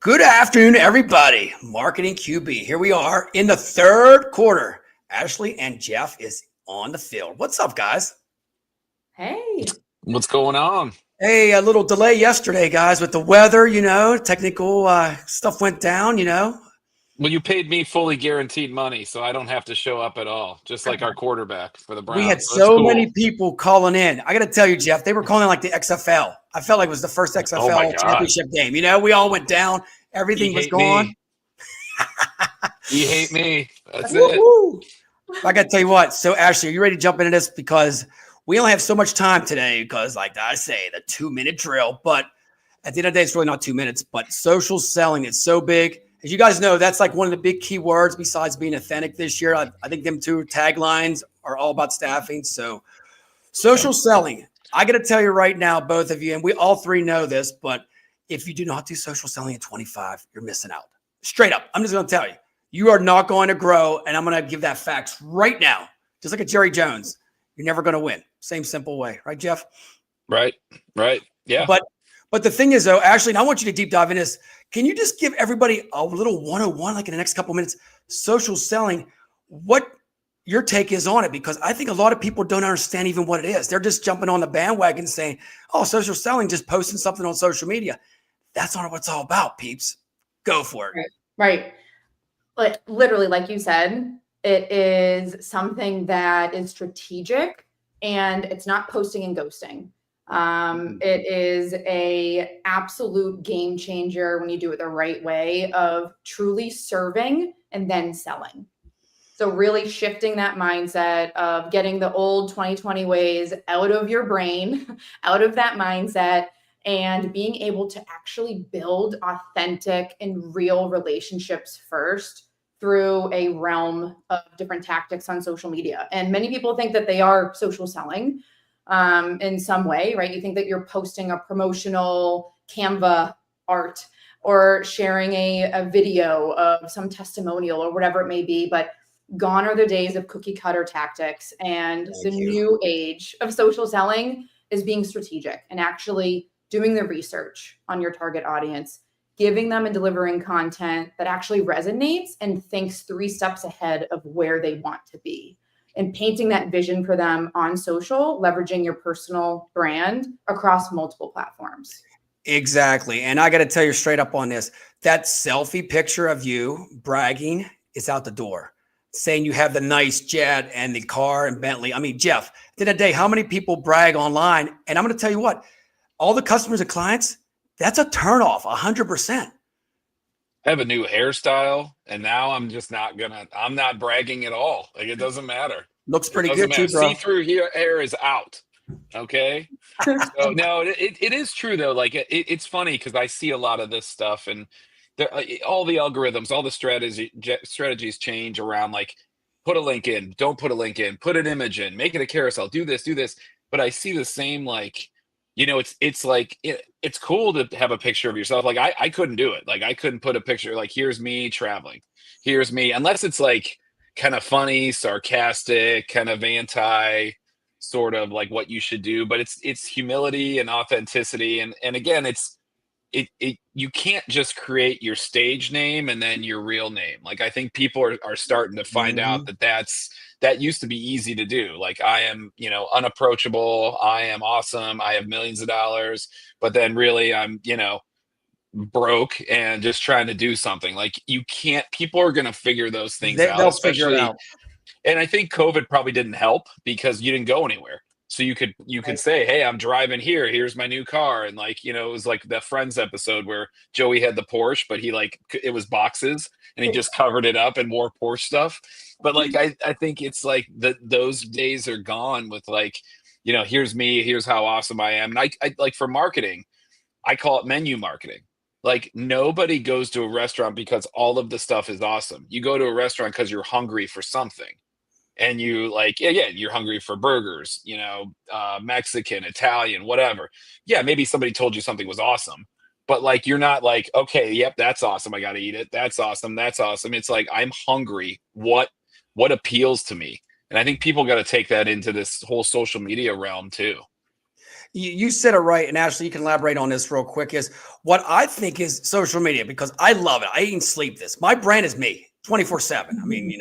Good afternoon, everybody. Marketing QB. Here we are in the third quarter. Ashley and Jeff is on the field. What's up, guys? Hey. What's going on? Hey, a little delay yesterday, guys, with the weather, technical stuff went down, Well, you paid me fully guaranteed money, so I don't have to show up at all, just like our quarterback for the We had Browns. So that's so cool. many people calling in. I got to tell you, Jeff, they were calling like the XFL. I felt like it was the first Oh my XFL God. championship game. We all went down. Everything You was hate gone. me. You hate me. That's it. Woo-hoo. I got to tell you what. So, Ashley, are you ready to jump into this? Because we only have so much time today because, like I say, the 2-minute drill. But at the end of the day, it's really not 2 minutes. But social selling is so big. As you guys know, that's like one of the big key words besides being authentic this year. I think them two taglines are all about staffing. So, social selling. I got to tell you right now, both of you, and we all three know this, but if you do not do social selling at 25, you're missing out. Straight up. I'm just going to tell you. You are not going to grow, and I'm going to give that facts right now. Just like a Jerry Jones, you're never going to win. Same simple way, right, Jeff? Right. Yeah. But the thing is, though, Ashley, and I want you to deep dive in this. Can you just give everybody a little 101, like in the next couple minutes, social selling, what your take is on it? Because I think a lot of people don't understand even what it is. They're just jumping on the bandwagon saying, oh, social selling, just posting something on social media. That's not what it's all about, peeps. Go for it. Right. But literally, like you said, it is something that is strategic and it's not posting and ghosting. It is a absolute game changer when you do it the right way of truly serving and then selling. So really shifting that mindset of getting the old 2020 ways out of your brain, out of that mindset, and being able to actually build authentic and real relationships first through a realm of different tactics on social media. And many people think that they are social selling in some way, right? You think that you're posting a promotional Canva art or sharing a video of some testimonial or whatever it may be, but gone are the days of cookie cutter tactics. And the new age of social selling is being strategic and actually doing the research on your target audience, giving them and delivering content that actually resonates and thinks 3 steps ahead of where they want to be, and painting that vision for them on social, leveraging your personal brand across multiple platforms. Exactly. And I got to tell you straight up on this, that selfie picture of you bragging is out the door, saying you have the nice jet and the car and Bentley. I mean, Jeff, at the end of the day, how many people brag online? And I'm going to tell you what, all the customers and clients, that's a turnoff, 100%. I have a new hairstyle, and now I'm just I'm not bragging at all. Like, it doesn't matter. Looks It pretty doesn't good too, matter. bro. See-through hair is out. Okay. So no, it is true though. Like it's funny because I see a lot of this stuff, and all the algorithms, all the strategies change around like put a link in, don't put a link in, put an image in, make it a carousel, do this, do this. But I see the same like, it's like it's cool to have a picture of yourself. Like I couldn't do it. Like I couldn't put a picture like here's me traveling, here's me, unless it's like kind of funny, sarcastic, kind of anti sort of like what you should do, but it's humility and authenticity, and again it you can't just create your stage name and then your real name. Like I think people are starting to find out that used to be easy to do. Like I am, unapproachable, I am awesome, I have millions of dollars, but then really I'm, broke and just trying to do something. Like you can't, people are going to figure those things out, They'll figure it especially. out. And I think COVID probably didn't help because you didn't go anywhere. So you could say, hey, I'm driving here. Here's my new car. And like, it was like that Friends episode where Joey had the Porsche, but he like, it was boxes and he just covered it up and wore Porsche stuff. But like, I think it's like those days are gone with like, here's me, here's how awesome I am. And I like for marketing, I call it menu marketing. Like nobody goes to a restaurant because all of the stuff is awesome. You go to a restaurant because you're hungry for something. And you like, yeah, you're hungry for burgers, Mexican, Italian, whatever. Yeah, maybe somebody told you something was awesome, but like, you're not like, okay, yep, that's awesome, I got to eat it. That's awesome. That's awesome. It's like, I'm hungry. What appeals to me? And I think people got to take that into this whole social media realm too. You said it right. And Ashley, you can elaborate on this real quick is what I think is social media, because I love it. I eat and sleep this. My brand is me 24/7. I mean,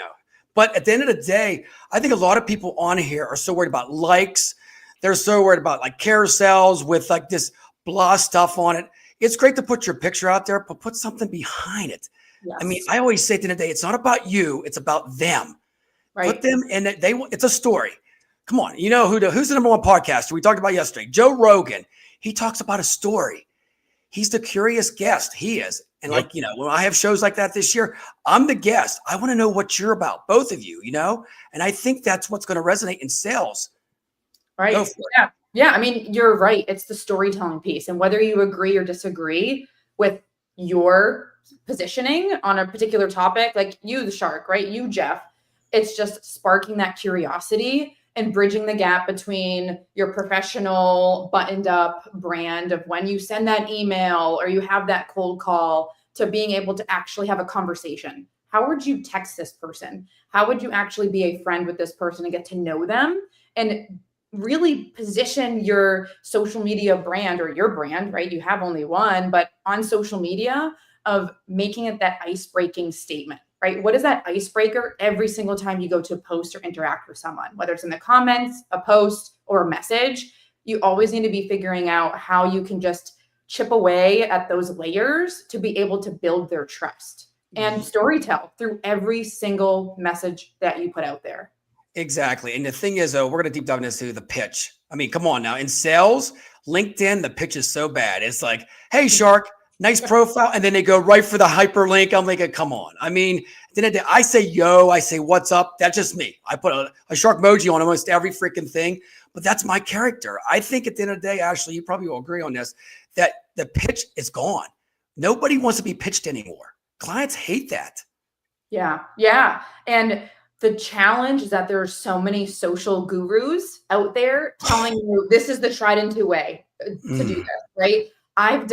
but at the end of the day, I think a lot of people on here are so worried about likes. They're so worried about like carousels with like this blah stuff on it. It's great to put your picture out there, but put something behind it. Yes. I mean, I always say at the end of the day, it's not about you. It's about them. Right. Put them in it. It's a story. Come on. You know who's the number one podcaster we talked about yesterday? Joe Rogan. He talks about a story. He's the curious guest. He is. And Yep. like, when I have shows like that this year, I'm the guest. I want to know what you're about, both of you, and I think that's what's going to resonate in sales. Right. Go for it. Yeah. Yeah. I mean, you're right. It's the storytelling piece. And whether you agree or disagree with your positioning on a particular topic, like you, the shark, right? You, Jeff, it's just sparking that curiosity and bridging the gap between your professional buttoned up brand of when you send that email or you have that cold call to being able to actually have a conversation. How would you text this person? How would you actually be a friend with this person and get to know them and really position your social media brand or your brand, right? You have only one, but on social media of making it that ice-breaking statement, right? What is that icebreaker every single time you go to post or interact with someone, whether it's in the comments, a post, or a message? You always need to be figuring out how you can just chip away at those layers to be able to build their trust and storytell through every single message that you put out there. Exactly. And the thing is, we're going to deep dive into the pitch. I mean, come on now. In sales, LinkedIn, the pitch is so bad. It's like, hey, Shark, nice profile. And then they go right for the hyperlink. I'm like, come on. I mean, at the end of the day, I say, yo, I say, what's up? That's just me. I put a shark emoji on almost every freaking thing, but that's my character. I think at the end of the day, Ashley, you probably will agree on this, that the pitch is gone. Nobody wants to be pitched anymore. Clients hate that. Yeah. Yeah. And the challenge is that there are so many social gurus out there telling you this is the tried and true way to do this, right? I've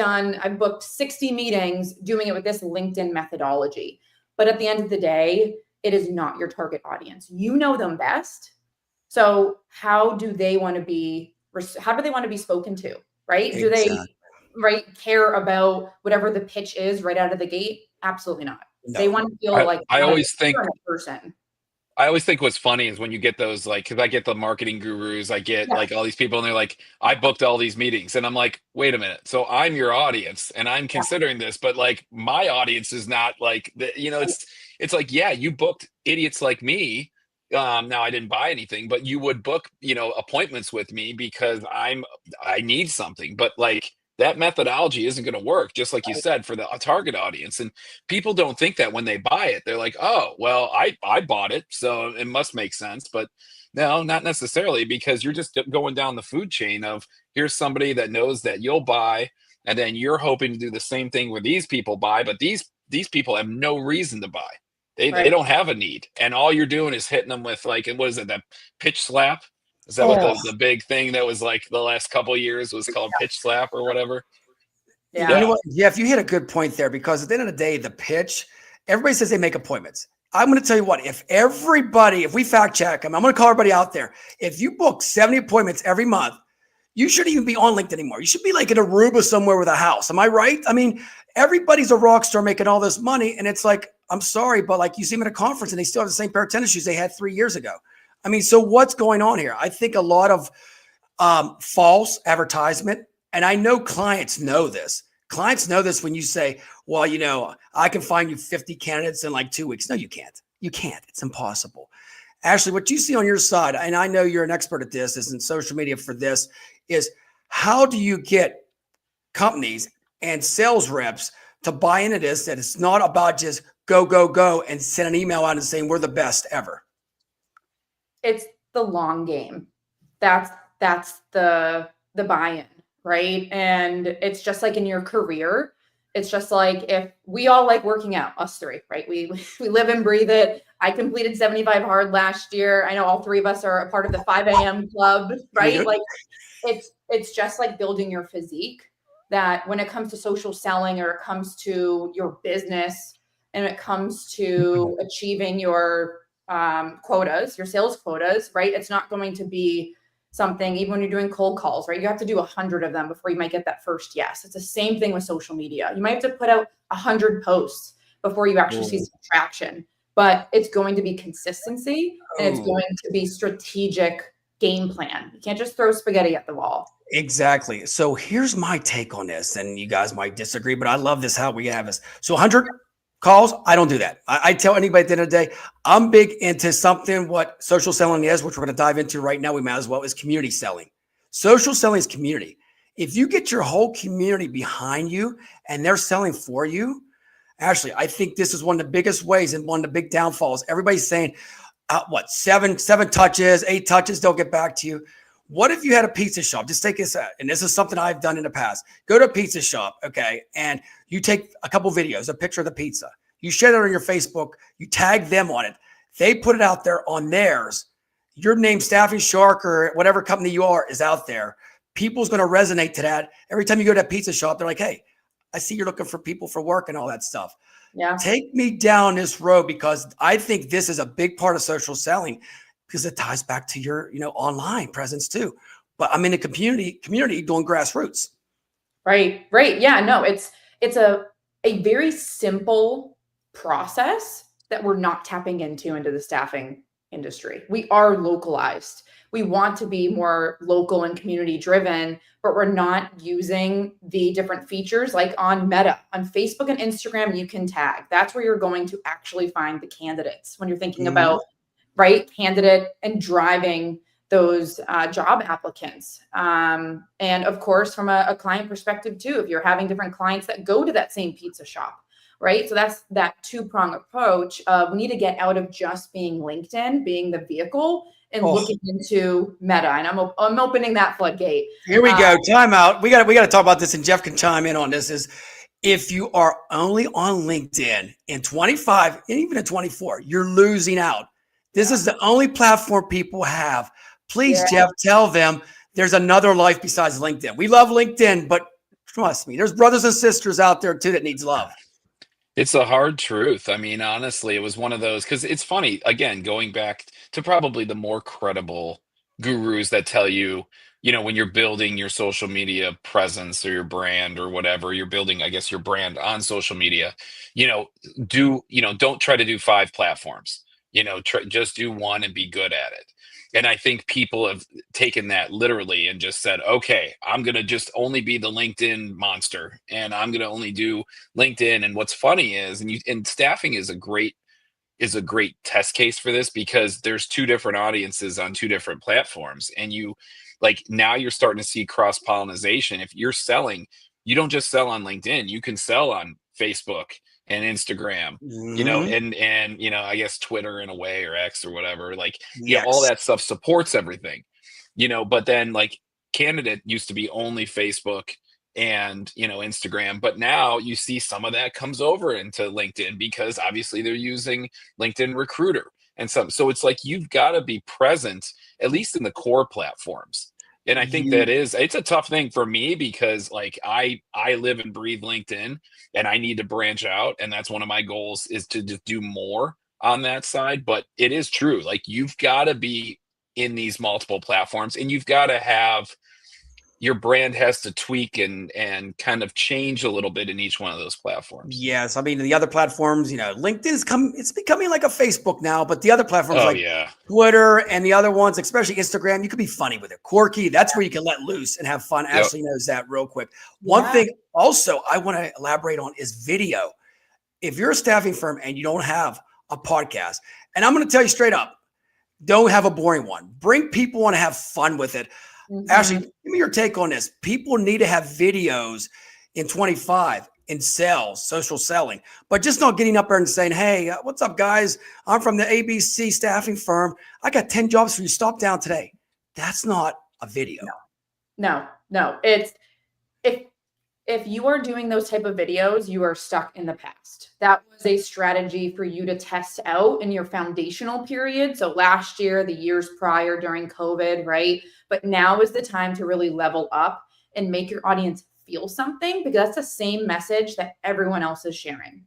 booked 60 meetings doing it with this LinkedIn methodology. But at the end of the day, it is not your target audience. You know them best. So how do they want to be spoken to, right? Exactly. Do they care about whatever the pitch is right out of the gate? Absolutely not. No. They want to feel I always think person. I always think what's funny is when you get those, like, because I get the marketing gurus, I get like all these people, and they're like, I booked all these meetings. And I'm like, wait a minute. So I'm your audience and I'm considering this, but like my audience is not like, it's like, yeah, you booked idiots like me. Now I didn't buy anything, but you would book, appointments with me because I need something. But like, that methodology isn't going to work, just like you said, for the target audience. And people don't think that when they buy it. They're like, oh, well, I bought it, so it must make sense. But no, not necessarily, because you're just going down the food chain of here's somebody that knows that you'll buy, and then you're hoping to do the same thing where these people buy, but these people have no reason to buy. They don't have a need. And all you're doing is hitting them with like, what is it, that pitch slap? Is that what the big thing that was like the last couple of years was called pitch slap or whatever? Yeah. You know what? Jeff, you hit a good point there, because at the end of the day, the pitch, everybody says they make appointments. I'm going to tell you what, if we fact check them, I'm going to call everybody out there. If you book 70 appointments every month, you shouldn't even be on LinkedIn anymore. You should be like in Aruba somewhere with a house. Am I right? I mean, everybody's a rock star making all this money. And it's like, I'm sorry, but like you see them at a conference and they still have the same pair of tennis shoes they had 3 years ago. I mean, so what's going on here? I think a lot of false advertisement, and I know clients know this. Clients know this when you say, well, I can find you 50 candidates in like 2 weeks. No, you can't. You can't. It's impossible. Ashley, what you see on your side, and I know you're an expert at this, is in social media for this, is how do you get companies and sales reps to buy into this, that it's not about just go, go, go and send an email out and saying we're the best ever? It's the long game. That's the buy-in, right? And it's just like in your career. It's just like if we all like working out, us three, right? We live and breathe it. I completed 75 hard last year. I know all three of us are a part of the 5 a.m. club, right? Like it's just like building your physique, that when it comes to social selling, or it comes to your business, and it comes to achieving your quotas, your sales quotas, right? It's not going to be something, even when you're doing cold calls, right? You have to do 100 of them before you might get that first yes. It's the same thing with social media. You might have to put out 100 posts before you actually see some traction, but it's going to be consistency and it's going to be strategic game plan. You can't just throw spaghetti at the wall. Exactly. So here's my take on this, and you guys might disagree, but I love this, how we have this. So 100 calls, I don't do that. I tell anybody at the end of the day, I'm big into something what social selling is, which we're going to dive into right now. We might as well, is community selling. Social selling is community. If you get your whole community behind you and they're selling for you, Ashley, I think this is one of the biggest ways and one of the big downfalls. Everybody's saying, seven touches, 8 touches, they'll get back to you. What if you had a pizza shop? Just take this out. And this is something I've done in the past. Go to a pizza shop, okay? And you take a couple videos, a picture of the pizza. You share that on your Facebook. You tag them on it. They put it out there on theirs. Your name, Staffing Shark, or whatever company you are, is out there. People's going to resonate to that. Every time you go to that pizza shop, they're like, hey, I see you're looking for people for work and all that stuff. Yeah. Take me down this road, because I think this is a big part of social selling, because it ties back to your, online presence too. But I'm in a community doing grassroots. Right. Yeah, no, it's a very simple process that we're not tapping into the staffing industry. We are localized. We want to be more local and community driven, but we're not using the different features like on Meta. On Facebook and Instagram, you can tag. That's where you're going to actually find the candidates when you're thinking about, right, candidate and driving those job applicants. And of course, from a client perspective too, if you're having different clients that go to that same pizza shop, right? So that's that two-prong approach. We need to get out of just being LinkedIn, being the vehicle, and looking into Meta. And I'm opening that floodgate. Here we go. Time out. We got to talk about this, and Jeff can chime in on this. Is if you are only on LinkedIn in 25 and even in 24, you're losing out. This is the only platform people have. Please, Jeff, tell them there's another life besides LinkedIn. We love LinkedIn, but trust me, there's brothers and sisters out there too that needs love. It's a hard truth. I mean, honestly, it was one of those, because it's funny, again, going back to probably the more credible gurus that tell you, when you're building your social media presence or your brand or whatever, you're building, I guess, your brand on social media, don't try to do 5 platforms, just do one and be good at it. And I think people have taken that literally and just said, okay, I'm going to just only be the LinkedIn monster, and I'm going to only do LinkedIn. And what's funny is, and staffing is a great test case for this, because there's 2 different audiences on 2 different platforms. And now you're starting to see cross pollination. If you're selling, you don't just sell on LinkedIn, you can sell on Facebook and Instagram, and I guess Twitter in a way, or X or whatever, all that stuff supports everything, but then candidate used to be only Facebook and, Instagram, but now you see some of that comes over into LinkedIn, because obviously they're using LinkedIn Recruiter and so it's you've got to be present at least in the core platforms. And I think it's a tough thing for me, because I live and breathe LinkedIn, and I need to branch out. And that's one of my goals, is to just do more on that side. But it is true. You've got to be in these multiple platforms, and you've got to have, your brand has to tweak and kind of change a little bit in each one of those platforms. Yes. I mean, the other platforms, LinkedIn it's becoming like a Facebook now, but the other platforms Twitter and the other ones, especially Instagram, you could be funny with it. Quirky, that's where you can let loose and have fun. Ashley knows that real quick. One thing also I want to elaborate on is video. If you're a staffing firm and you don't have a podcast, and I'm going to tell you straight up, don't have a boring one. Bring people on to have fun with it. Ashley, give me your take on this. People need to have videos in 25 in sales, social selling, but just not getting up there and saying, hey, what's up, guys? I'm from the ABC staffing firm. I got 10 jobs for you. Stop down today. That's not a video. No. It's if you are doing those type of videos, you are stuck in the past. That was a strategy for you to test out in your foundational period. So last year, the years prior during COVID, right? But now is the time to really level up and make your audience feel something, because that's the same message that everyone else is sharing.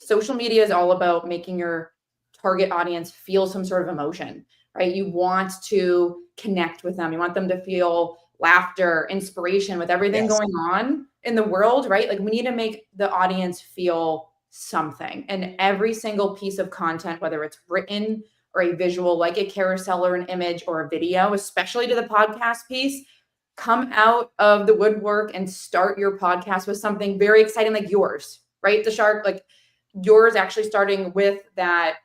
Social media is all about making your target audience feel some sort of emotion, right? You want to connect with them. You want them to feel laughter, inspiration with everything Yes. going on in the world, right? Like we need to make the audience feel something. And every single piece of content, whether it's written or a visual, like a carousel or an image or a video, especially to the podcast piece, come out of the woodwork and start your podcast with something very exciting like yours, right? The Shark, like yours actually starting with that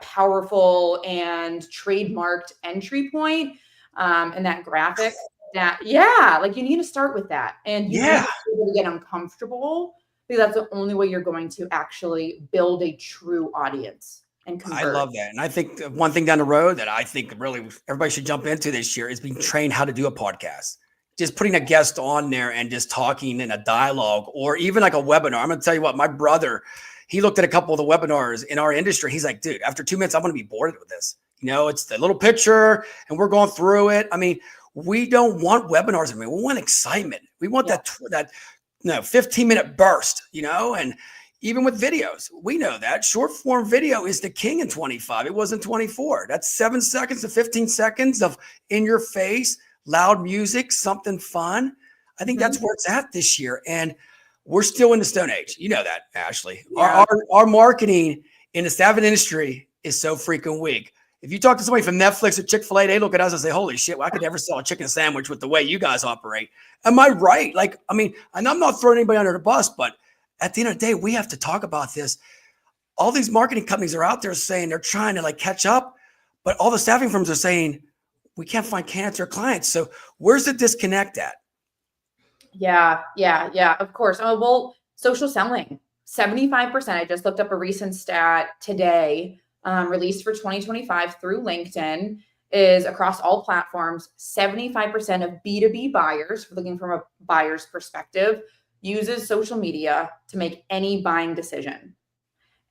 powerful and trademarked entry point, and that graphic that, yeah, like you need to start with that. And you need to be able to get uncomfortable, because that's the only way you're going to actually build a true audience and convert. I love that. And I think one thing down the road that I think really everybody should jump into this year is being trained how to do a podcast. Just putting a guest on there and just talking in a dialogue, or even like a webinar. I'm going to tell you what, my brother, he looked at a couple of the webinars in our industry. He's like, dude, after 2 minutes, I'm going to be bored with this. You know, it's the little picture and we're going through it. I mean, we don't want webinars. I mean, we want excitement. We want that 15-minute burst, you know, and even with videos, we know that short form video is the king in 25. It wasn't 24. That's 7 seconds to 15 seconds of in your face, loud music, something fun. I think that's where it's at this year. And we're still in the Stone Age. You know that, Ashley. Yeah. Our marketing in the staffing industry is so freaking weak. If you talk to somebody from Netflix or Chick-fil-A, they look at us and say, holy shit, well, I could never sell a chicken sandwich with the way you guys operate. Am I right? Like, I mean, and I'm not throwing anybody under the bus, but at the end of the day, we have to talk about this. All these marketing companies are out there saying they're trying to like catch up, but all the staffing firms are saying we can't find candidates or clients. So where's the disconnect at? Yeah, of course. Oh, well, social selling, 75%. I just looked up a recent stat today, released for 2025 through LinkedIn, is across all platforms, 75% of B2B buyers, looking from a buyer's perspective, uses social media to make any buying decision.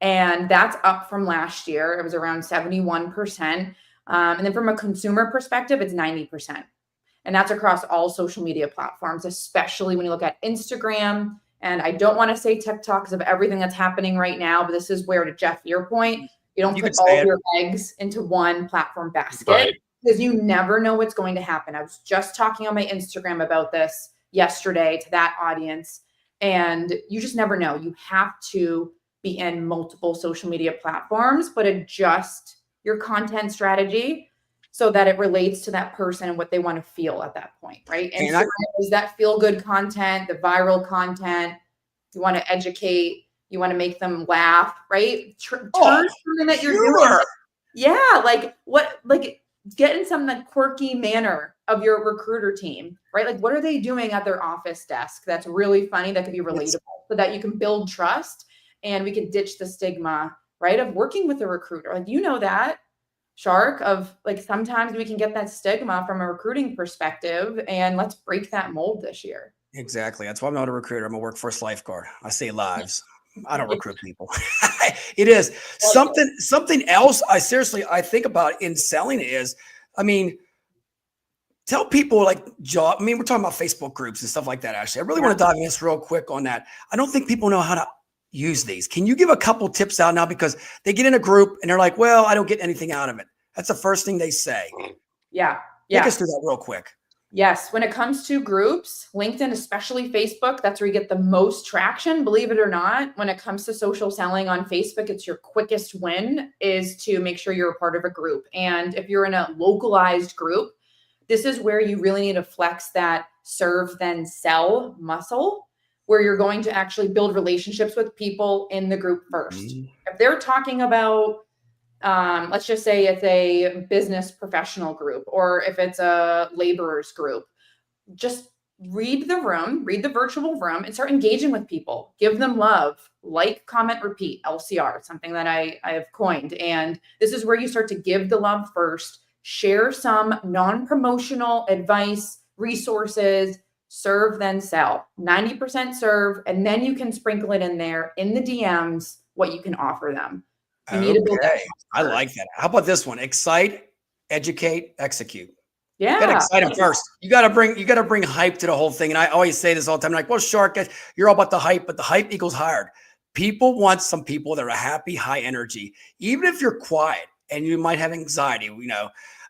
And that's up from last year. It was around 71%. And then from a consumer perspective, it's 90%. And that's across all social media platforms, especially when you look at Instagram. And I don't want to say TikTok because of everything that's happening right now, but this is where, to Jeff, your point, you don't put all your eggs into one platform basket, because you never know what's going to happen. I was just talking on my Instagram about this yesterday to that audience, and you just never know. You have to be in multiple social media platforms, but adjust your content strategy so that it relates to that person and what they want to feel at that point, right? And so is that feel-good content, the viral content. You want to educate, you want to make them laugh, right? Turn something that you're doing. Yeah, like get in some quirky manner of your recruiter team, right? Like what are they doing at their office desk that's really funny, that could be relatable, so that you can build trust and we can ditch the stigma, right, of working with a recruiter. Like, you know that, Shark, of like sometimes we can get that stigma from a recruiting perspective, and let's break that mold this year. Exactly. That's why I'm not a recruiter. I'm a workforce lifeguard. I save lives. I don't recruit people. It is something else. I think about in selling is, I mean, tell people like job. I mean, we're talking about Facebook groups and stuff like that. Ashley, I really want to dive in this real quick on that. I don't think people know how to use these. Can you give a couple tips out now? Because they get in a group and they're like, well, I don't get anything out of it. That's the first thing they say. Yeah. Take us through that real quick. Yes. When it comes to groups, LinkedIn, especially Facebook, that's where you get the most traction. Believe it or not, when it comes to social selling on Facebook, it's your quickest win is to make sure you're a part of a group. And if you're in a localized group, this is where you really need to flex that serve then sell muscle, where you're going to actually build relationships with people in the group first. If they're talking about, let's just say it's a business professional group, or if it's a laborers group, just read the room, read the virtual room, and start engaging with people. Give them love, like, comment, repeat, LCR, something that I have coined. And this is where you start to give the love first, share some non-promotional advice, resources, serve, then sell. 90% serve, and then you can sprinkle it in there in the DMs what you can offer them. You need to build that. I like that. How about this one? Excite, educate, execute. Yeah. You gotta excite them first. You gotta bring hype to the whole thing. And I always say this all the time. Like, well, Shark, you're all about the hype, but the hype equals hired. People want some people that are happy, high energy. Even if you're quiet and you might have anxiety,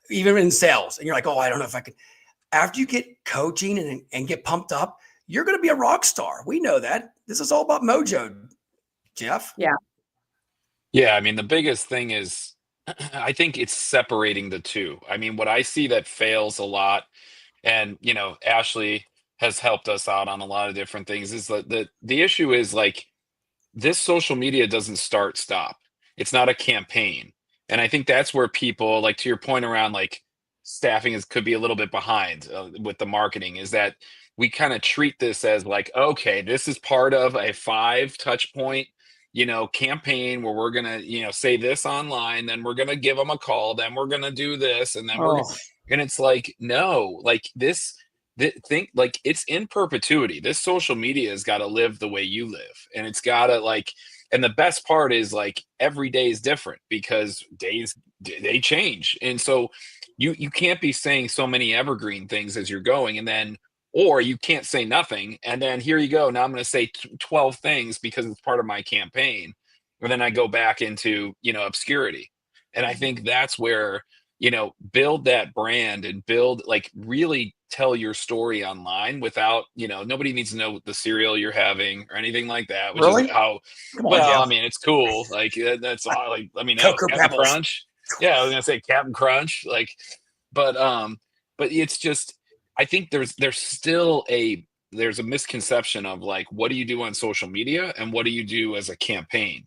even in sales, and you're like, oh, I don't know if I could. After you get coaching and get pumped up, you're going to be a rock star. We know that. This is all about mojo, Jeff. Yeah, I mean, the biggest thing is I think it's separating the two. I mean, what I see that fails a lot, and Ashley has helped us out on a lot of different things, is that the issue is like this social media doesn't start stop. It's not a campaign. And I think that's where people, like to your point around like staffing could be a little bit behind with the marketing, is that we kind of treat this as like, okay, this is part of a 5 touch point campaign where we're gonna say this online, then we're gonna give them a call, then we're gonna do this, and then and it's like, no, like think like it's in perpetuity. This social media has got to live the way you live, and it's got to like, and the best part is like every day is different because they change, and so you can't be saying so many evergreen things as you're going, and then or you can't say nothing, and then here you go, now I'm going to say 12 things because it's part of my campaign, and then I go back into obscurity. And I think that's where build that brand and build, like, really tell your story online without nobody needs to know the cereal you're having or anything like that, which Really? is how Come on, well, Jeff. I mean, it's cool, like that's all, like, I mean, Cocoa Captain Pebbles. Crunch. Yeah, I was gonna say Captain Crunch, like, but it's just, I think there's still there's a misconception of like, what do you do on social media and what do you do as a campaign?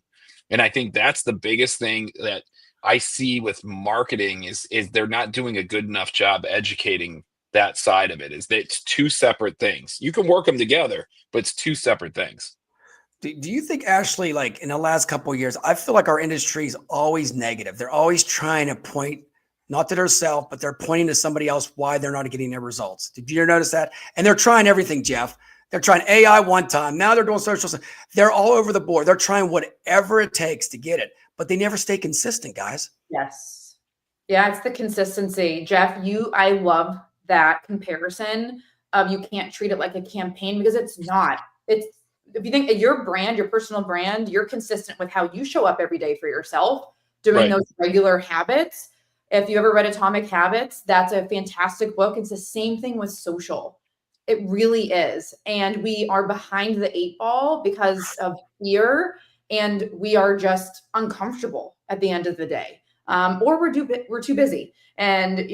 And I think that's the biggest thing that I see with marketing is they're not doing a good enough job educating that side of it. Is that it's two separate things. You can work them together, but it's two separate things. Do you think, Ashley, like in the last couple of years, I feel like our industry is always negative. They're always trying to point not to themselves, but they're pointing to somebody else why they're not getting their results. Did you notice that? And they're trying everything, Jeff. They're trying AI one time. Now they're doing social. They're all over the board. They're trying whatever it takes to get it, but they never stay consistent, guys. Yes. Yeah, it's the consistency. Jeff, I love that comparison of you can't treat it like a campaign, because it's not. It's, if you think your brand, your personal brand, you're consistent with how you show up every day for yourself, doing those regular habits. If you ever read Atomic Habits, that's a fantastic book. It's the same thing with social. It really is. And we are behind the 8 ball because of fear, and we are just uncomfortable at the end of the day. Or we're too busy. And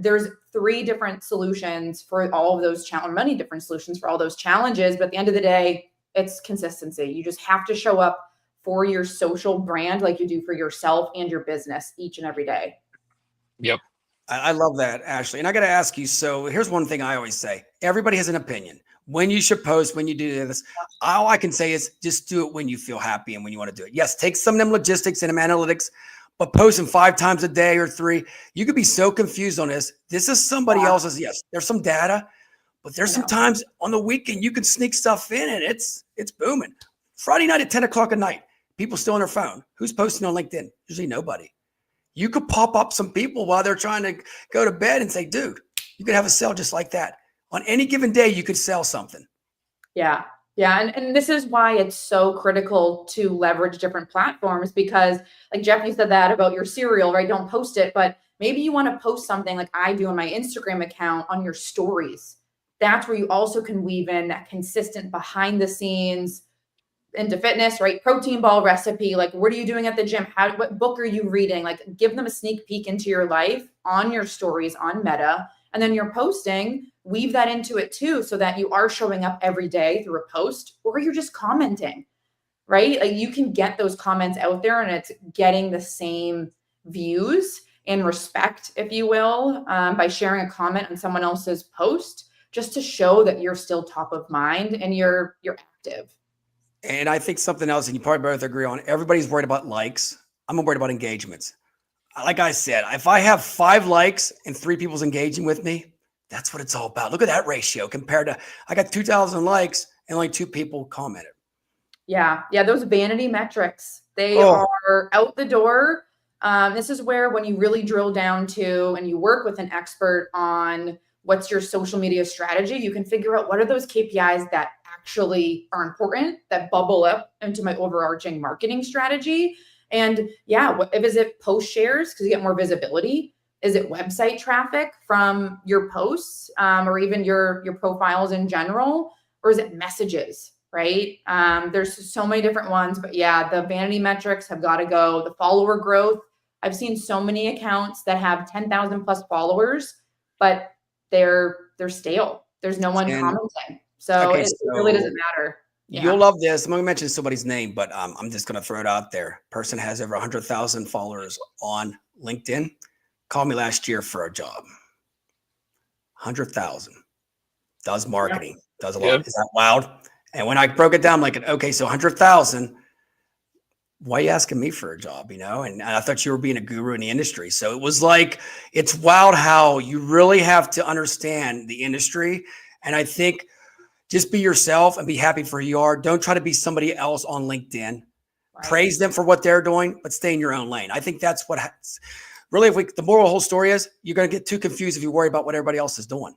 there's 3 different solutions for all of those challenges, many different solutions for all those challenges. But at the end of the day, it's consistency. You just have to show up for your social brand like you do for yourself and your business each and every day. Yep. I love that, Ashley. And I got to ask you, so here's one thing I always say. Everybody has an opinion. When you should post, when you do this, all I can say is just do it when you feel happy and when you want to do it. Yes, take some of them logistics and them analytics, but posting 5 times a day or 3, you could be so confused on this. This is somebody else's. Yes, there's some data, but there's some times on the weekend you can sneak stuff in and it's booming. Friday night at 10 o'clock at night, people still on their phone. Who's posting on LinkedIn? Usually nobody. You could pop up some people while they're trying to go to bed and say, dude, you could have a sale just like that. On any given day, you could sell something. Yeah. Yeah. And this is why it's so critical to leverage different platforms, because like Jeff, you said that about your cereal, right? Don't post it, but maybe you want to post something like I do on my Instagram account on your stories. That's where you also can weave in that consistent behind the scenes into fitness, right? Protein ball recipe. Like, what are you doing at the gym? What book are you reading? Like, give them a sneak peek into your life on your stories on Meta. And then you're posting, weave that into it too, so that you are showing up every day through a post, or you're just commenting, right? Like, you can get those comments out there and it's getting the same views and respect, if you will, by sharing a comment on someone else's post, just to show that you're still top of mind and you're active. And I think something else, and you probably both agree on, everybody's worried about likes. I'm worried about engagements. Like I said, if I have 5 likes and 3 people's engaging with me, that's what it's all about. Look at that ratio compared to, I got 2,000 likes and only 2 people commented. Yeah. Yeah. Those vanity metrics, they are out the door. This is where, when you really drill down to, and you work with an expert on what's your social media strategy, you can figure out what are those KPIs that actually are important that bubble up into my overarching marketing strategy. And yeah, is it post shares because you get more visibility? Is it website traffic from your posts or even your profiles in general? Or is it messages, right? There's so many different ones, but yeah, the vanity metrics have got to go. The follower growth. I've seen so many accounts that have 10,000 plus followers, but they're stale. There's no one commenting. So Okay, it really doesn't matter. You'll love this. I'm going to mention somebody's name, but I'm just going to throw it out there. Person has over 100,000 followers on LinkedIn. Called me last year for a job. 100,000. Does marketing. Does a lot. Is that wild? And when I broke it down, I'm like, okay, so 100,000. Why are you asking me for a job? And I thought you were being a guru in the industry. So it was like, it's wild how you really have to understand the industry. And I think just be yourself and be happy for who you are. Don't try to be somebody else on LinkedIn. Right. Praise them for what they're doing, but stay in your own lane. I think that's what really, the moral of the whole story is you're going to get too confused if you worry about what everybody else is doing.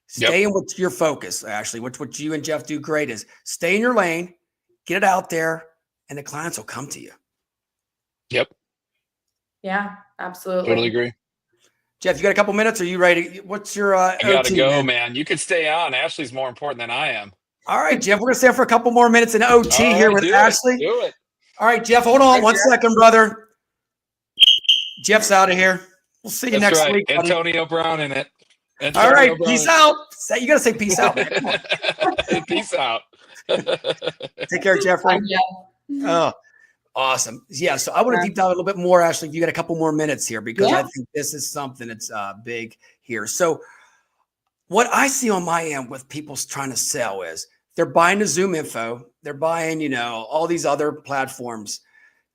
Stay in what your focus, Ashley, what you and Jeff do great is stay in your lane, get it out there, and the clients will come to you. Yep. Yeah, absolutely. Totally agree. Jeff, you got a couple minutes? Are you ready? What's your I gotta go, man. You could stay on. Ashley's more important than I am. All right, Jeff, we're gonna stay on for a couple more minutes in OT here with Ashley. Do it. All right, Jeff, hold on one second, brother. Jeff's out of here. We'll see you next week. Buddy. Antonio Brown in it. All right, peace out. You got to say peace out, man. Come on. Peace out. Take care, Jeffrey. Oh, awesome. Yeah, so I want to deep dive a little bit more, Ashley. You got a couple more minutes here because I think this is something that's big here. So what I see on my end with people trying to sell is they're buying the ZoomInfo. They're buying, all these other platforms.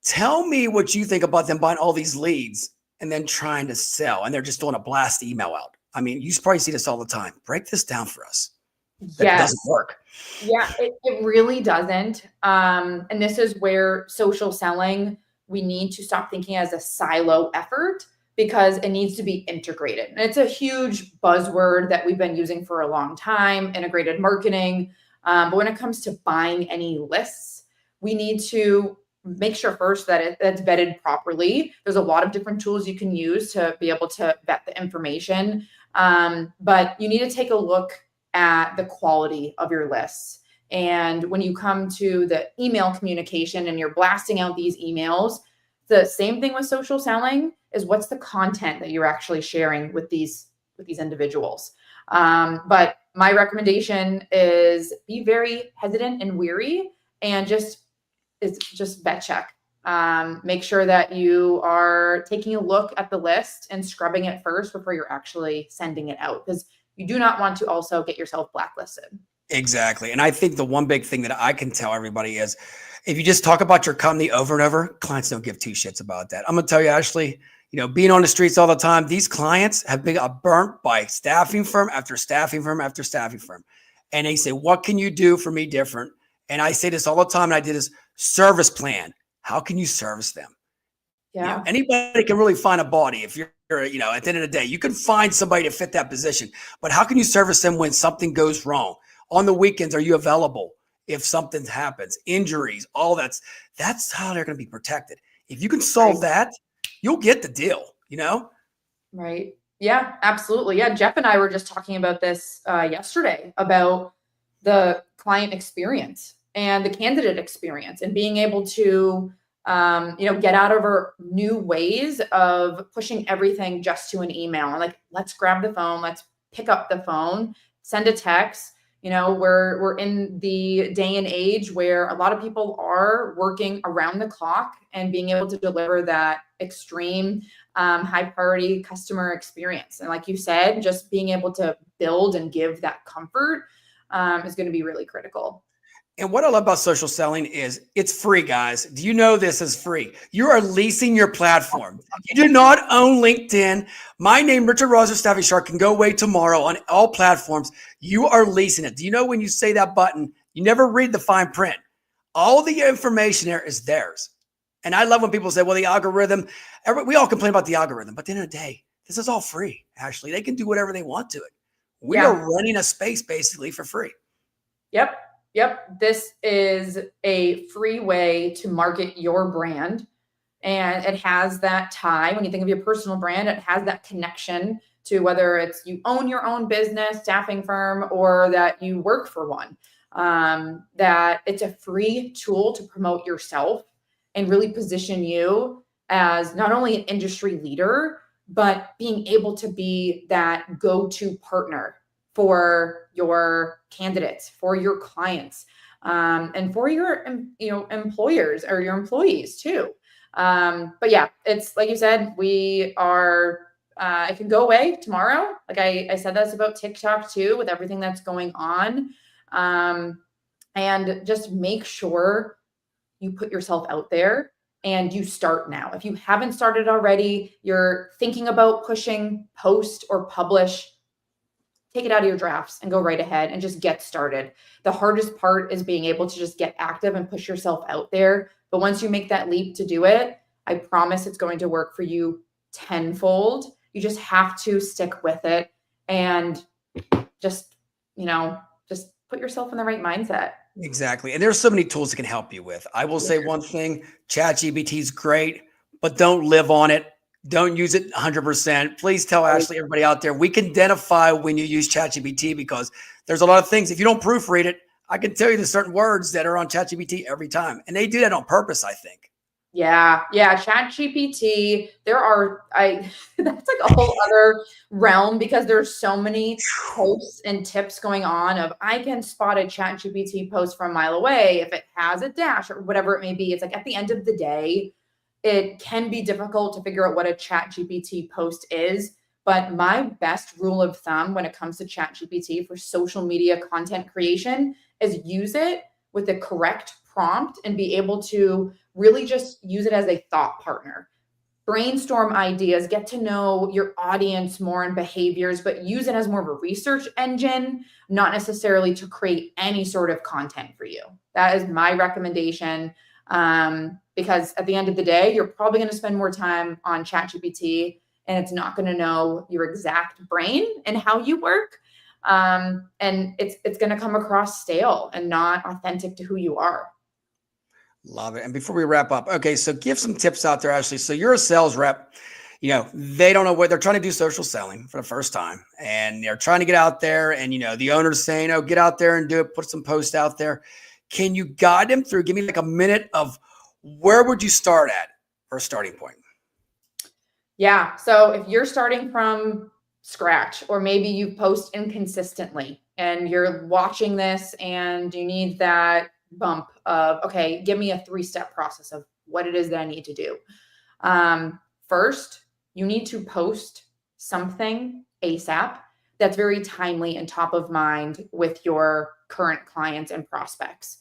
Tell me what you think about them buying all these leads and then trying to sell, and they're just doing a blast email out. I mean, you probably see this all the time. Break this down for us. That doesn't work. Yeah, it really doesn't. And this is where social selling, we need to stop thinking as a silo effort because it needs to be integrated. And it's a huge buzzword that we've been using for a long time, integrated marketing. But when it comes to buying any lists, we need to make sure first that it's vetted properly. There's a lot of different tools you can use to be able to vet the information. But you need to take a look at the quality of your lists. And when you come to the email communication and you're blasting out these emails, the same thing with social selling is what's the content that you're actually sharing with these individuals. But my recommendation is be very hesitant and weary and just vet check. Make sure that you are taking a look at the list and scrubbing it first before you're actually sending it out, because you do not want to also get yourself blacklisted. Exactly. And I think the one big thing that I can tell everybody is if you just talk about your company over and over, clients don't give two shits about that. I'm going to tell you, Ashley, being on the streets all the time, these clients have been burnt by staffing firm after staffing firm after staffing firm. And they say, what can you do for me different? And I say this all the time. And I did this service plan. How can you service them? Yeah. Anybody can really find a body. If you're, at the end of the day, you can find somebody to fit that position, but how can you service them when something goes wrong? On the weekends, are you available? If something happens, injuries, all that's how they're going to be protected. If you can solve that, you'll get the deal, Right. Yeah, absolutely. Yeah. Jeff and I were just talking about this yesterday about the client experience and the candidate experience and being able to, get out of our new ways of pushing everything just to an email. And like, let's grab the phone, let's pick up the phone, send a text. We're in the day and age where a lot of people are working around the clock and being able to deliver that extreme high priority customer experience. And like you said, just being able to build and give that comfort is going to be really critical. And what I love about social selling is it's free, guys. Do you know this is free? You are leasing your platform. You do not own LinkedIn. My name, Richard Roser, Staffing Shark, can go away tomorrow on all platforms. You are leasing it. Do you know when you say that button, you never read the fine print? All the information there is theirs. And I love when people say, well, the algorithm, we all complain about the algorithm, but at the end of the day, this is all free, Ashley. They can do whatever they want to it. We are running a space basically for free. Yep. Yep. This is a free way to market your brand. And it has that tie. When you think of your personal brand, it has that connection to whether it's you own your own business, staffing firm, or that you work for one. That it's a free tool to promote yourself and really position you as not only an industry leader, but being able to be that go-to partner for your candidates, for your clients, and for your employers or your employees too. But yeah, it's like you said, we are, it can go away tomorrow. Like I said, that's about TikTok too, with everything that's going on. And just make sure you put yourself out there and you start now. If you haven't started already, you're thinking about pushing, post or publish, take it out of your drafts and go right ahead and just get started. The hardest part is being able to just get active and push yourself out there. But once you make that leap to do it, I promise it's going to work for you tenfold. You just have to stick with it and just put yourself in the right mindset. Exactly. And there's so many tools that can help you with. I will say one thing, ChatGPT is great, but don't live on it. Don't use it 100%. Please tell Ashley, everybody out there, we can identify when you use ChatGPT because there's a lot of things. If you don't proofread it, I can tell you there's certain words that are on ChatGPT every time. And they do that on purpose, I think. Yeah. ChatGPT, that's like a whole other realm because there's so many posts and tips going on of I can spot a ChatGPT post from a mile away if it has a dash or whatever it may be. It's like at the end of the day, it can be difficult to figure out what a ChatGPT post is. But my best rule of thumb when it comes to ChatGPT for social media content creation is use it with the correct prompt and be able to really just use it as a thought partner. Brainstorm ideas, get to know your audience more and behaviors, but use it as more of a research engine, not necessarily to create any sort of content for you. That is my recommendation. Because at the end of the day, you're probably going to spend more time on ChatGPT and it's not going to know your exact brain and how you work. And it's going to come across stale and not authentic to who you are. Love it. And before we wrap up, okay, so give some tips out there, Ashley. So you're a sales rep, they don't know what they're trying to do social selling for the first time. And they're trying to get out there and, the owner's saying, oh, get out there and do it, put some posts out there. Can you guide them through? Give me like a minute of where would you start at for a starting point? Yeah. So if you're starting from scratch, or maybe you post inconsistently and you're watching this and you need that bump of, okay, give me a 3-step process of what it is that I need to do. First, you need to post something ASAP that's very timely and top of mind with your current clients and prospects.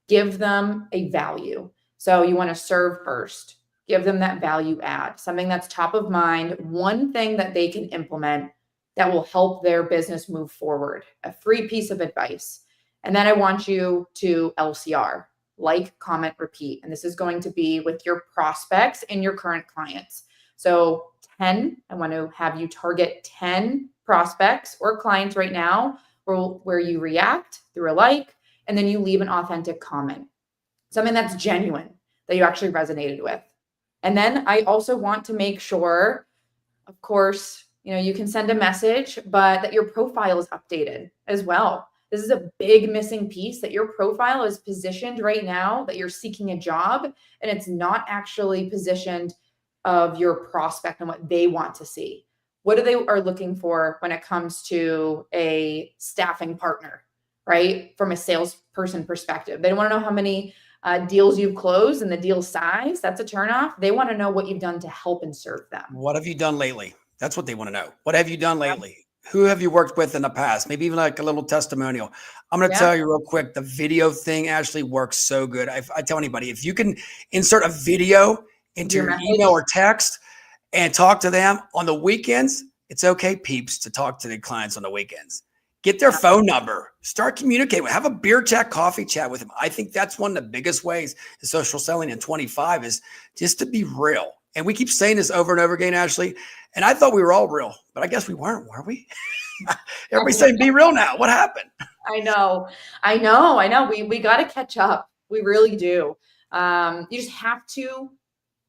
Give them a value. So you want to serve first. Give them that value add, something that's top of mind, one thing that they can implement that will help their business move forward, a free piece of advice. And then I want you to LCR, like, comment, repeat. And this is going to be with your prospects and your current clients. So I want to have you target 10 prospects or clients right now where you react through a like, and then you leave an authentic comment, something that's genuine that you actually resonated with. And then I also want to make sure, of course, you can send a message, but that your profile is updated as well. This is a big missing piece, that your profile is positioned right now, that you're seeking a job, and it's not actually positioned of your prospect and what they want to see. What they are looking for when it comes to a staffing partner, right? From a salesperson perspective, they don't want to know how many deals you've closed and the deal size. That's a turnoff. They want to know what you've done to help and serve them. What have you done lately? That's what they want to know. What have you done lately? Who have you worked with in the past? Maybe even like a little testimonial. I'm going to tell you real quick, the video thing actually works so good. I tell anybody, if you can insert a video into your email or text and talk to them on the weekends, it's okay, peeps, to talk to the clients on the weekends. Get their phone number, start communicating with, have a beer chat, coffee chat with them. I think that's one of the biggest ways in social selling in 25 is just to be real. And we keep saying this over and over again, Ashley. And I thought we were all real, but I guess we weren't, were we? Everybody's saying, be real now. What happened? I know. We got to catch up. We really do. You just have to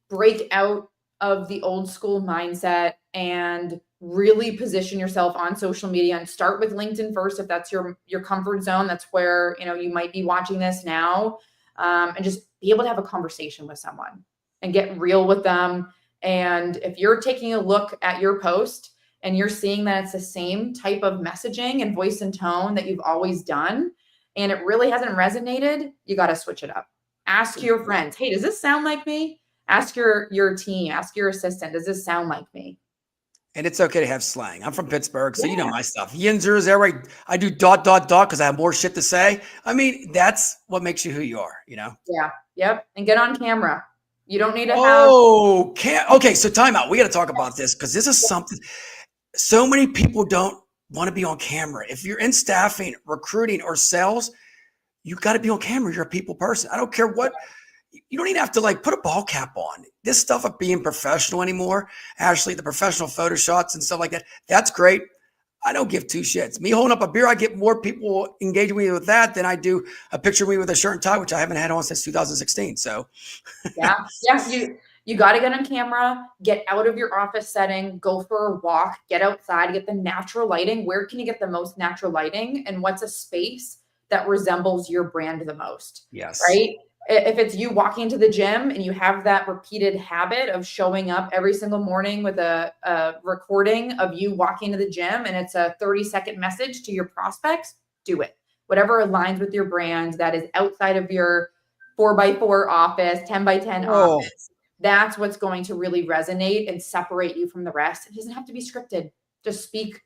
break out of the old school mindset and really position yourself on social media, and start with LinkedIn first. If that's your comfort zone, that's where, you might be watching this now, and just be able to have a conversation with someone and get real with them. And if you're taking a look at your post and you're seeing that it's the same type of messaging and voice and tone that you've always done, and it really hasn't resonated, you got to switch it up. Ask your friends, hey, does this sound like me? Ask your team, ask your assistant, does this sound like me? And it's okay to have slang. I'm from Pittsburgh, so you know Yeah. my stuff. Yinzers, every I do ... because I have more shit to say. I mean, that's what makes you who you are, Yeah. Yep. And get on camera. You don't need to have. Oh, okay. So time out. We got to talk about this because this is something. So many people don't want to be on camera. If you're in staffing, recruiting, or sales, you got to be on camera. You're a people person. I don't care what. You don't even have to put a ball cap on. This stuff of being professional anymore, Ashley, the professional photo shots and stuff like that, that's great. I don't give two shits. Me holding up a beer, I get more people engaging me with that than I do a picture of me with a shirt and tie, which I haven't had on since 2016. So Yeah. You got to get on camera, get out of your office setting, go for a walk, get outside, get the natural lighting. Where can you get the most natural lighting? And what's a space that resembles your brand the most? yes. Right? If it's you walking to the gym and you have that repeated habit of showing up every single morning with a recording of you walking to the gym, and it's a 30-second message to your prospects, do it. Whatever aligns with your brand that is outside of your 4x4 office, 10x10 office, that's what's going to really resonate and separate you from the rest. It doesn't have to be scripted. Just speak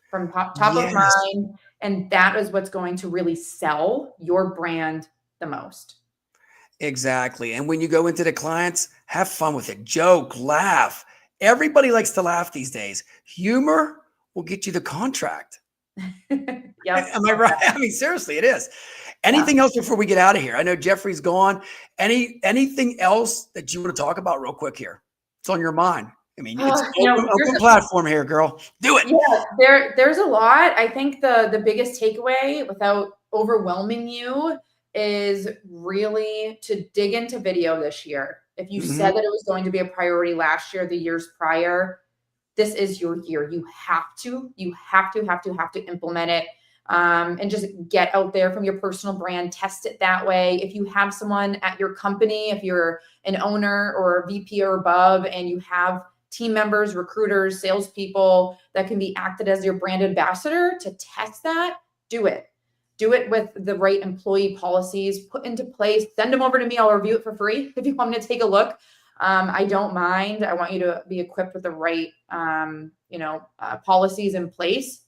from top of mind. And that is what's going to really sell your brand the most. Exactly. And when you go into the clients, have fun with it. Joke, laugh. Everybody likes to laugh these days. Humor will get you the contract. Yep. Am I right? I mean, seriously, it is. Anything else before we get out of here? I know Jeffrey's gone. Anything else that you want to talk about real quick here? It's on your mind. I mean, it's open platform here, girl. Do it. Yeah, there's a lot. I think the biggest takeaway, without overwhelming you, is really to dig into video this year. If you said that it was going to be a priority last year, the years prior, this is your year. You have to implement it, and just get out there from your personal brand, test it that way. If you have someone at your company, if you're an owner or a VP or above, and you have team members, recruiters, salespeople that can be acted as your brand ambassador to test that, do it. Do it with the right employee policies put into place. Send them over to me. I'll review it for free if you want me to take a look. I don't mind. I want you to be equipped with the right, policies in place.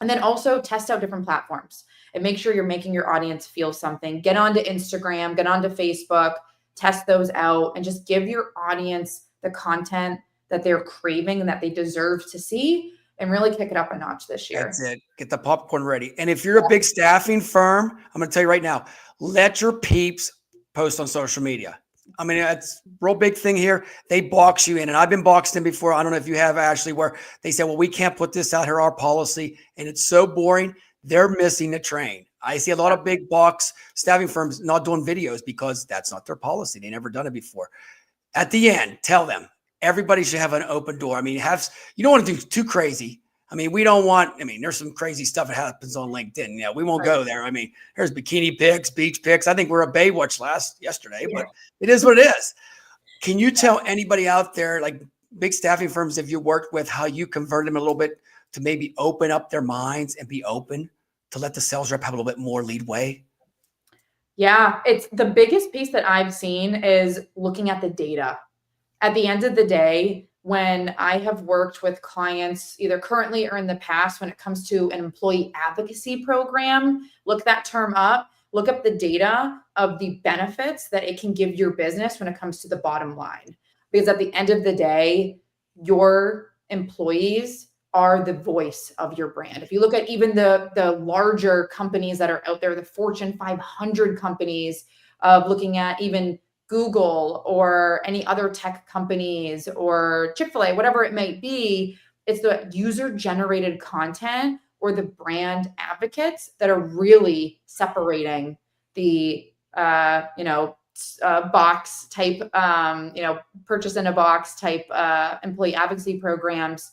And then also test out different platforms and make sure you're making your audience feel something. Get onto Instagram, get onto Facebook, test those out, and just give your audience the content that they're craving and that they deserve to see, and really kick it up a notch this year. That's it. Get the popcorn ready. And if you're a big staffing firm, I'm going to tell you right now, let your peeps post on social media. I mean, it's a real big thing here. They box you in, and I've been boxed in before. I don't know if you have, Ashley, where they say, well, we can't put this out here, our policy. And it's so boring. They're missing the train. I see a lot of big box staffing firms not doing videos because that's not their policy. They never done it before. At the end, tell them, everybody should have an open door. I mean, you don't want to do too crazy. I mean, there's some crazy stuff that happens on LinkedIn. Yeah, we won't go there. I mean, there's bikini pics, beach pics. I think we're a Baywatch yesterday, but it is what it is. Can you tell anybody out there, like big staffing firms, if you worked with, how you convert them a little bit to maybe open up their minds and be open to let the sales rep have a little bit more leadway? Yeah, it's the biggest piece that I've seen is looking at the data. At the end of the day, when I have worked with clients, either currently or in the past, when it comes to an employee advocacy program, look that term up, look up the data of the benefits that it can give your business when it comes to the bottom line. Because at the end of the day, your employees are the voice of your brand. If you look at even the larger companies that are out there, the Fortune 500 companies, of looking at even Google or any other tech companies or Chick-fil-A, whatever it might be, it's the user-generated content or the brand advocates that are really separating the, box type, purchase in a box type employee advocacy programs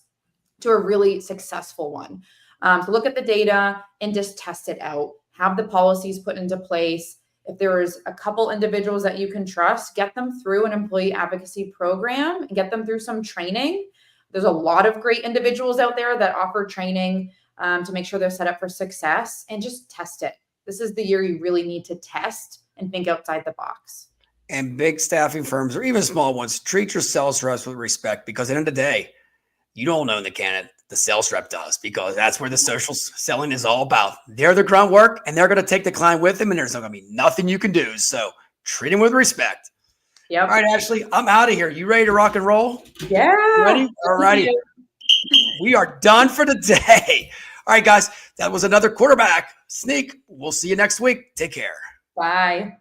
to a really successful one. So look at the data and just test it out. Have the policies put into place. If there's a couple individuals that you can trust, get them through an employee advocacy program and get them through some training. There's a lot of great individuals out there that offer training to make sure they're set up for success, and just test it. This is the year you really need to test and think outside the box. And big staffing firms or even small ones, treat your sales reps with respect, because at the end of the day, you don't own the candidate. The sales rep does, because that's where the social selling is all about. They're the grunt work, and they're going to take the client with them, and there's not going to be nothing you can do. So treat them with respect. Yep. All right, Ashley, I'm out of here. You ready to rock and roll? Yeah. You ready? All righty. We are done for the day. All right, guys, that was another quarterback sneak. We'll see you next week. Take care. Bye.